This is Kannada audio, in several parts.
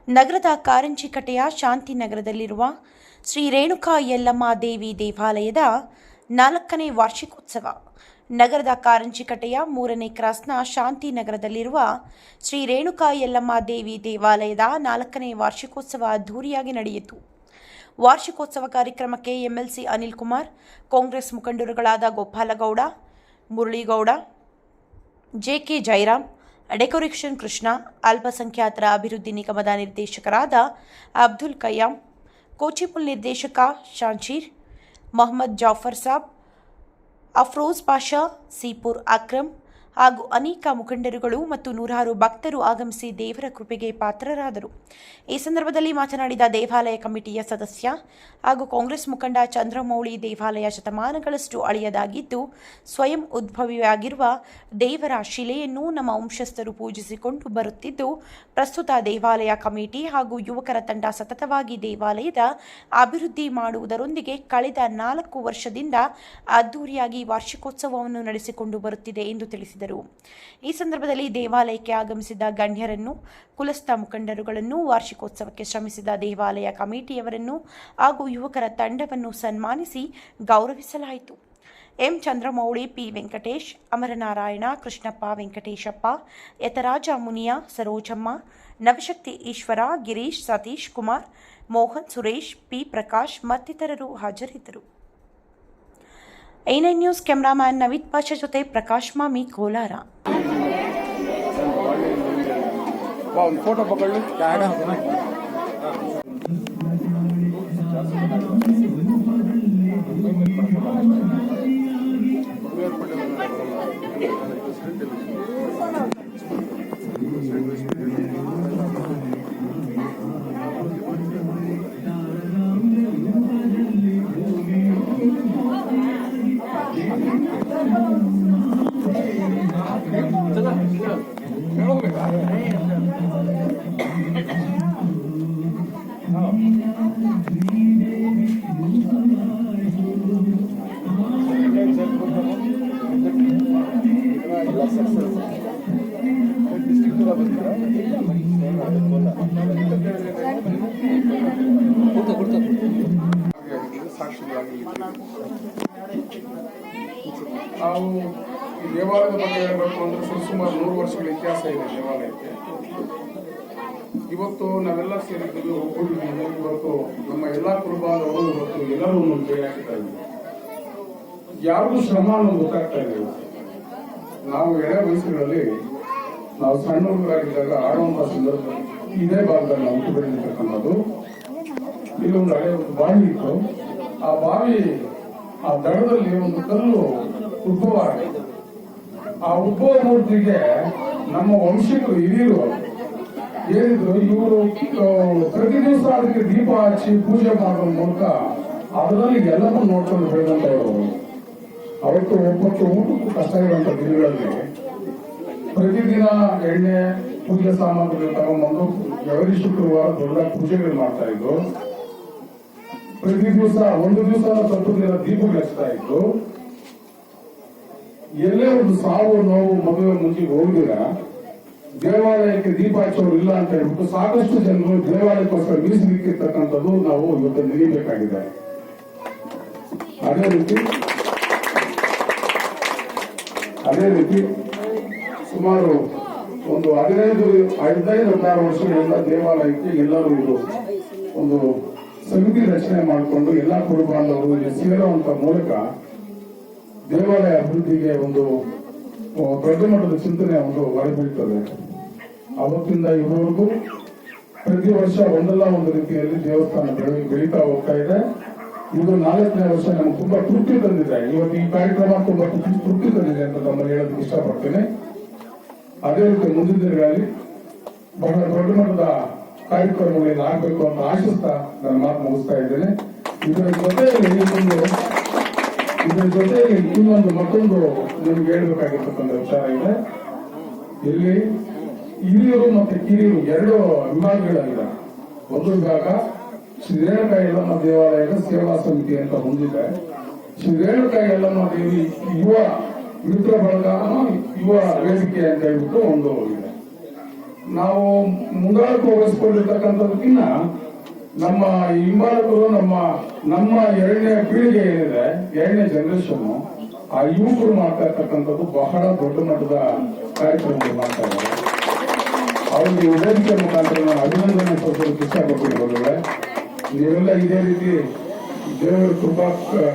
ನಗರದ ಕಾರಂಜಿಕಟ್ಟೆಯ ಶಾಂತಿನಗರದಲ್ಲಿರುವ ಶ್ರೀ ರೇಣುಕಾ ಯಲ್ಲಮ್ಮ ದೇವಿ ದೇವಾಲಯದ 4ನೇ ವಾರ್ಷಿಕೋತ್ಸವ. ನಗರದ ಕಾರಂಜಿಕಟ್ಟೆಯ 3ನೇ ಕ್ರಾಸ್ನ ಶಾಂತಿನಗರದಲ್ಲಿರುವ ಶ್ರೀ ರೇಣುಕಾ ಯಲ್ಲಮ್ಮ ದೇವಿ ದೇವಾಲಯದ 4ನೇ ವಾರ್ಷಿಕೋತ್ಸವ ಅದ್ದೂರಿಯಾಗಿ ನಡೆಯಿತು. ವಾರ್ಷಿಕೋತ್ಸವ ಕಾರ್ಯಕ್ರಮಕ್ಕೆ ಎಂಎಲ್ಸಿ ಅನಿಲ್ ಕುಮಾರ್, ಕಾಂಗ್ರೆಸ್ ಮುಖಂಡರುಗಳಾದ ಗೋಪಾಲಗೌಡ, ಮುರಳೀಗೌಡ, ಜೆಕೆ ಜಯರಾಮ್, ಡೆಕೋರೇಷನ್ ಕೃಷ್ಣ, ಅಲ್ಪಸಂಖ್ಯಾತರ ಅಭಿವೃದ್ಧಿ ನಿಗಮದ ನಿರ್ದೇಶಕರಾದ ಅಬ್ದುಲ್ ಕಯ್ಯಾಮ್, ಕೋಚಿಪುಲ್ ನಿರ್ದೇಶಕ ಶಾಂಚೀರ್, ಮೊಹಮ್ಮದ್ ಜಾಫರ್ ಸಾಬ್, ಅಫ್ರೋಜ್ ಪಾಷಾ, ಸೀಪುರ್ ಅಕ್ರಮ್ ಹಾಗೂ ಅನೇಕ ಮುಖಂಡರುಗಳು ಮತ್ತು ನೂರಾರು ಭಕ್ತರು ಆಗಮಿಸಿ ದೇವರ ಕೃಪೆಗೆ ಪಾತ್ರರಾದರು. ಈ ಸಂದರ್ಭದಲ್ಲಿ ಮಾತನಾಡಿದ ದೇವಾಲಯ ಕಮಿಟಿಯ ಸದಸ್ಯ ಹಾಗೂ ಕಾಂಗ್ರೆಸ್ ಮುಖಂಡ ಚಂದ್ರಮೌಳಿ, ದೇವಾಲಯ ಶತಮಾನಗಳಷ್ಟು ಹಳೆಯದಾಗಿದ್ದು ಸ್ವಯಂ ಉದ್ಭವಿಯಾಗಿರುವ ದೇವರ ಶಿಲೆಯನ್ನು ನಮ್ಮ ವಂಶಸ್ಥರು ಪೂಜಿಸಿಕೊಂಡು ಬರುತ್ತಿದ್ದು, ಪ್ರಸ್ತುತ ದೇವಾಲಯ ಕಮಿಟಿ ಹಾಗೂ ಯುವಕರ ತಂಡ ಸತತವಾಗಿ ದೇವಾಲಯದ ಅಭಿವೃದ್ಧಿ ಮಾಡುವುದರೊಂದಿಗೆ ಕಳೆದ 4 ವರ್ಷದಿಂದ ಅದ್ದೂರಿಯಾಗಿ ವಾರ್ಷಿಕೋತ್ಸವವನ್ನು ನಡೆಸಿಕೊಂಡು ಬರುತ್ತಿದೆ ಎಂದು ತಿಳಿಸಿದರು. ಈ ಸಂದರ್ಭದಲ್ಲಿ ದೇವಾಲಯಕ್ಕೆ ಆಗಮಿಸಿದ ಗಣ್ಯರನ್ನು, ಕುಲಸ್ಥ ಮುಖಂಡರುಗಳನ್ನು, ವಾರ್ಷಿಕೋತ್ಸವಕ್ಕೆ ಶ್ರಮಿಸಿದ ದೇವಾಲಯ ಕಮಿಟಿಯವರನ್ನು ಹಾಗೂ ಯುವಕರ ತಂಡವನ್ನು ಸನ್ಮಾನಿಸಿ ಗೌರವಿಸಲಾಯಿತು. ಎಂ ಚಂದ್ರಮೌಳಿ, ಪಿ ವೆಂಕಟೇಶ್, ಅಮರನಾರಾಯಣ, ಕೃಷ್ಣಪ್ಪ, ವೆಂಕಟೇಶಪ್ಪ, ಯತರಾಜ ಮುನಿಯ, ಸರೋಜಮ್ಮ, ನವಶಕ್ತಿ ಈಶ್ವರ, ಗಿರೀಶ್, ಸತೀಶ್ ಕುಮಾರ್, ಮೋಹನ್, ಸುರೇಶ್, ಪಿ ಪ್ರಕಾಶ್ ಮತ್ತಿತರರು ಹಾಜರಿದ್ದರು. A9 news cameraman Naveed Pasha ಜೊತೆ ಪ್ರಕಾಶ್ ಮಾಮಿ, ಕೋಲಾರ. ಫೋಟೋ ಪಕೊಳ್ಳಿ. ನಾವು ಈ ದೇವಾಲಯದ ಬಗ್ಗೆ ಹೇಳಬೇಕು ಅಂದ್ರೆ ಸುಮಾರು 100 ವರ್ಷಗಳ ಇತಿಹಾಸ ಇದೆ ದೇವಾಲಯಕ್ಕೆ. ಇವತ್ತು ನಾವೆಲ್ಲ ಸೇರಿದ್ದೀವಿ, ಒಗ್ಗೂಡಿದ್ದೀವಿ. ಇವತ್ತು ನಮ್ಮ ಎಲ್ಲಾ ಕುಟುಂಬದವರು ಇವತ್ತು ಎಲ್ಲರೂ ಒಂದು ಕೈ ಹಾಕ್ತಾ ಇದ್ದೀವಿ. ಯಾರಿಗೂ ಶ್ರಮ ಅನ್ನೋದು ಗೊತ್ತಾಗ್ತಾ ಇಲ್ಲ. ನಾವು ಎಳೆ ವಯಸ್ಸುಗಳಲ್ಲಿ ನಾವು ಸಣ್ಣ ಹುಡುಗರಾಗಿದ್ದಾಗ ಆಡುವಂತಹ ಸಂದರ್ಭದಲ್ಲಿ ಇದೇ ಭಾಗದಲ್ಲಿ ನಾವು ಹುಟ್ಟು ಬೆಳೆದಿರ್ತಕ್ಕಂಥದ್ದು. ಇಲ್ಲೊಂದು ಹಳೆ ಒಂದು ಬಾವಿ ಇತ್ತು. ಆ ಬಾವಿ ಆ ದಡದಲ್ಲಿ ಒಂದು ಕಲ್ಲು ಉದ್ಭವ ಆಗಿದೆ. ಆ ಉದ್ಭವ ಮೂರ್ತಿಗೆ ನಮ್ಮ ವಂಶಿಕರು ಹಿರಿಯರು ಏನಿದ್ರು, ಇವರು ಪ್ರತಿ ದಿವಸ ಅದಕ್ಕೆ ದೀಪ ಹಚ್ಚಿ ಪೂಜೆ ಮಾಡುವ ಮೂಲಕ ಅದರಲ್ಲಿ ಎಲ್ಲವನ್ನೂ ನೋಡ್ಕೊಂಡು ಬೆಳೆದಂತವರು. ಅವತ್ತು ಒಬ್ಬತ್ತು ಊಟಕ್ಕೂ ಕಷ್ಟ ಇರುವಂತ ದಿನಗಳಲ್ಲಿ ಪ್ರತಿದಿನ ಎಣ್ಣೆ ಪೂಜೆ ಸಾಮಗ್ರಿಗಳು ತಗೊಂಡ್ಬಂದು every ಶುಕ್ರವಾರ ದೊಡ್ಡ ಪೂಜೆಗಳು ಮಾಡ್ತಾ ಇದ್ರು. ಪ್ರತಿ ದಿವಸ ಒಂದು ದಿವಸ ಸ್ವಲ್ಪ ದಿನ ದೀಪಗಳು ಹಚ್ತಾ ಇದ್ರು. ಎಲ್ಲೇ ಒಂದು ಸಾವು, ನೋವು, ಮದುವೆ ಮುಂಚೆ ಹೋಗಿರ ದೇವಾಲಯಕ್ಕೆ ದೀಪ ಹಚ್ಚೋರು ಇಲ್ಲ ಅಂತ ಹೇಳ್ಬಿಟ್ಟು ಸಾಕಷ್ಟು ಜನರು ದೇವಾಲಯಕ್ಕೋಸ್ಕರ ಮೀಸಲಿಕ್ಕಿರ್ತಕ್ಕಂಥದ್ದು ನಾವು ಇವತ್ತು ನಿಲ್ಲಬೇಕಾಗಿದೆ. ಅದೇ ರೀತಿ ಸುಮಾರು ಒಂದು 15-16 ವರ್ಷಗಳಿಂದ ದೇವಾಲಯಕ್ಕೆ ಎಲ್ಲರೂ ಇದು ಒಂದು ಸಮಿತಿ ರಚನೆ ಮಾಡಿಕೊಂಡು ಎಲ್ಲಾ ಕುಟುಂಬದವರು ಸೇರುವಂತ ಮೂಲಕ ದೇವಾಲಯ ಅಭಿವೃದ್ಧಿಗೆ ಒಂದು ದೊಡ್ಡ ಮಟ್ಟದ ಚಿಂತನೆ ಒಂದು ಹೊರಬೀಳ್ತದೆ. ಅವತ್ತಿಂದ ಇವರವರೆಗೂ ಪ್ರತಿ ವರ್ಷ ಒಂದಲ್ಲ ಒಂದು ರೀತಿಯಲ್ಲಿ ದೇವಸ್ಥಾನ ಬೆಳೀತಾ ಹೋಗ್ತಾ ಇದೆ. ಇದು 4ನೇ ವರ್ಷ ನಮ್ಗೆ ತುಂಬಾ ತೃಪ್ತಿ ತಂದಿದೆ. ಇವತ್ತು ಈ ಕಾರ್ಯಕ್ರಮ ತುಂಬಾ ತೃಪ್ತಿ ತಂದಿದೆ ಅಂತ ತಮ್ಮಲ್ಲಿ ಹೇಳೋದಕ್ಕೆ ಇಷ್ಟಪಡ್ತೇನೆ. ಅದೇ ರೀತಿ ಮುಂದಿನ ದಿನಗಳಲ್ಲಿ ಬಹಳ ದೊಡ್ಡ ಮಟ್ಟದ ಕಾರ್ಯಕ್ರಮಗಳೇನು ಆಗ್ಬೇಕು ಅಂತ ಆಶಿಸ್ತಾ ನನ್ನ ಮಾತು ಮುಗಿಸ್ತಾ ಇದ್ದೇನೆ. ಇದರ ಜೊತೆಯಲ್ಲಿ ಇನ್ನೊಂದು ಮತ್ತೊಂದು ನಿಮ್ಗೆ ಹೇಳ್ಬೇಕಾಗಿರ್ತಕ್ಕಂಥ ವಿಚಾರ ಇದೆ. ಇಲ್ಲಿ ಹಿರಿಯರು ಮತ್ತೆ ಕಿರಿಯರು 2 ವಿಭಾಗಗಳಾಗಿದೆ. ಒಂದು ವಿಭಾಗ ಶ್ರೀ ರೇಣುಕಾ ಯಲ್ಲಮ್ಮ ದೇವಾಲಯದ ಸೇವಾ ಸಮಿತಿ ಅಂತ ಹೊಂದಿದೆ. ಶ್ರೀ ರೇಣುಕಾ ಯಲ್ಲಮ್ಮ ದೇವಿ ಯುವ ಮಿತ್ರ ಬಳಗ, ಯುವ ವೇದಿಕೆ ಅಂತ ಹೇಳ್ಬಿಟ್ಟು ಒಂದು ಇದೆ. ನಾವು ಮುಂದಾಳತ್ವ ವಹಿಸ್ಕೊಂಡಿರ್ತಕ್ಕಂಥದಕ್ಕಿಂತ ನಮ್ಮ ಹಿಂಬಾಲಕರು ನಮ್ಮ ಎರಡನೇ ಪೀಳಿಗೆ ಏನಿದೆ, ಎರಡನೇ ಜನರೇಷನ್, ಆ ಯುವಕರು ಮಾಡ್ತಾ ಇರ್ತಕ್ಕಂಥದ್ದು ಬಹಳ ದೊಡ್ಡ ಮಟ್ಟದ ಕಾರ್ಯಕ್ರಮಗಳು ಮಾಡ್ತಾ ಇದ್ದಾರೆ. ಅವ್ರಿಗೆ ವೇದಿಕೆ ಮುಖಾಂತರ ನಾನು ಅಭಿನಂದನೆ ಸಲ್ಲಿಸಲಿಕ್ಕೆ ಇಷ್ಟಪಡ್ತೀನಿ. ಬಂಧುಗಳೇ, ನೀವೆಲ್ಲ ಇದೇ ರೀತಿ ದೇವರ ಕೃಪಾ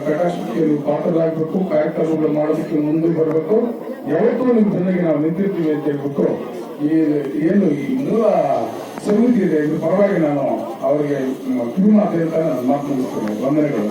ಕಟಾಕ್ಷಕ್ಕೆ ನೀವು ಪಾತ್ರರಾಗಬೇಕು, ಕಾರ್ಯಕ್ರಮಗಳು ಮಾಡೋದಕ್ಕೆ ಮುಂದೆ ಬರಬೇಕು. ಯಾವತ್ತೂ ನಿಮ್ಮ ಜೊತೆಗೆ ನಾವು ನಿಂತಿರ್ತೀವಿ ಅಂತ ಹೇಳ್ಬಿಟ್ಟು ಏನು ಈ ಮೂಲ ಸಮಿತಿ ಇದೆ ಇದ್ರ ಪರವಾಗಿ ನಾನು ಅವರಿಗೆ ಕಿವಿ ಮಾತು ಹೇಳ್ತಾ ನಾನು ಮಾತು ಮುಗಿಸ್ತೇನೆ. ವಂದನೆಗಳು.